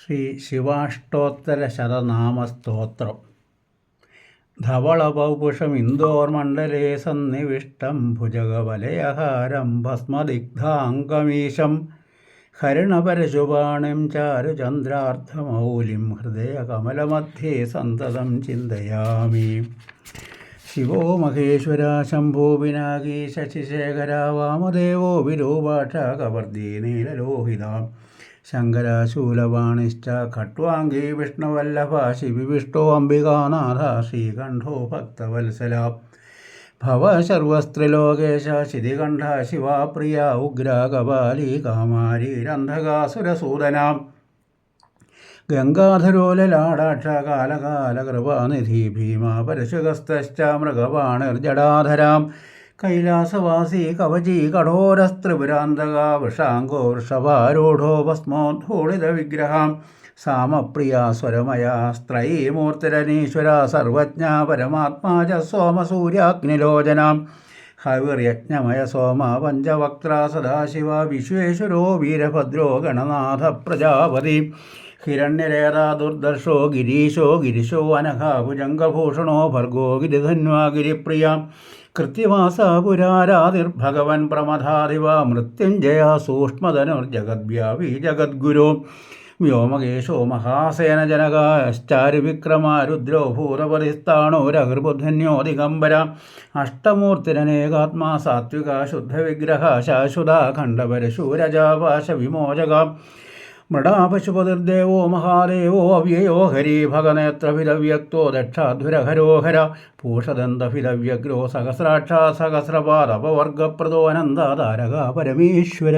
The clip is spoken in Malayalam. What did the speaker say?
ശ്രീ ശിവാഷ്ടോത്തരശതനാമസ്തോത്രം. ധവളപൗപുഷമിന്ദോർമണ്ഡലേ സന്നിവിഷ്ടം ഭുജഗവലയഹാരം ഭസ്മദിഗ്ധാംഗമീശം ഹരിണപരശുപാണിം ചാരുചന്ദ്രാർദ്ധമൗലിം ഹൃദയകമലമധ്യേ സന്തതം ചിന്തയാമി. ശിവോ മഹേശ്വര ശംഭോ പിനാകി ശശിശേഖര വാമദേവോ വിരൂപാക്ഷ കവർദീ നീലലോഹിത ശങ്കരാശൂലപാണിശ്ച ഖട്വാംഗീ വിഷ്ണുവല്ലഭ ശിവിവിഷ്ടോ അംബികാനാഥ ശ്രീകണ്ഠോ ഭക്തവത്സല ഭവശർവസ്ത്രിലോകേശ ശിതികണ്ഠ ശിവാപ്രിയ ഉഗ്ര കപാലി കാമാരി രന്ധകാസുരസൂദനാം ഗംഗാധരോലലാടാക്ഷ കാലകാലകൃപാനിധി ഭീമാ പരശുഗസ്തശ്ച മൃഗപാണിർജടാധരാം കൈലാസവാസി കവചീ കഠോരസ്ത്രിപുരാന്തക വൃഷാംഗോ വൃഷഭാരൂഢോ ഭസ്മോദ്ധൂളിതവിഗ്രഹാം സാമപ്രിയ സ്വരമയാ സ്ത്രയീമൂർത്തിരനീശ്വര സർവജ്ഞ പരമാത്മാ ച സോമസൂര്യാഗ്നിലോചനാം ഹവിർയജ്ഞമയ സോമ പഞ്ചവക്ത്ര സദാശിവ വിശ്വേശ്വരോ വീരഭദ്രോ ഗണനാഥ പ്രജാപതി ഹിരണ്യരേതാ ദുർദർശോ ഗിരീശോ ഗിരിശോ അനഘ ഭുജംഗഭൂഷണോ ഭർഗോ ഗിരിധന്വാ ഗിരിപ്രിയ കൃത്യവാസ പുരാരാതിർഭഗവൻ പ്രമഥാധിവ മൃത്യുഞ്ജയ സൂക്ഷ്മധനുർജഗദ്വ്യാപി ജഗദ്ഗുരു വ്യോമകേശോ മഹാസേനജനകാശ്ചാരുവിക്രമ രുദ്രോ ഭൂതപതിസ്ഥാണോ രഘുർബുധന്യോ ദിഗംബര അഷ്ടമൂർത്തിരനേകാത്മാ സാത്വിക ശുദ്ധവിഗ്രഹ ശാശ്വതാഖണ്ഡപരശൂരജാപാശ വിമോചക മൃഡാപശുപതിർദേവോ മഹാദേവോ അവ്യയോ ഹരി ഭഗനേത്രഭിതവ്യക്തോ ദക്ഷാധ്വരഹരോഹര പൂഷദന്തഭിതവ്യഗ്രോ സഹസ്രാക്ഷ സഹസ്രപാദപവർഗപ്രദോ അനന്ത താരക പരമേശ്വര.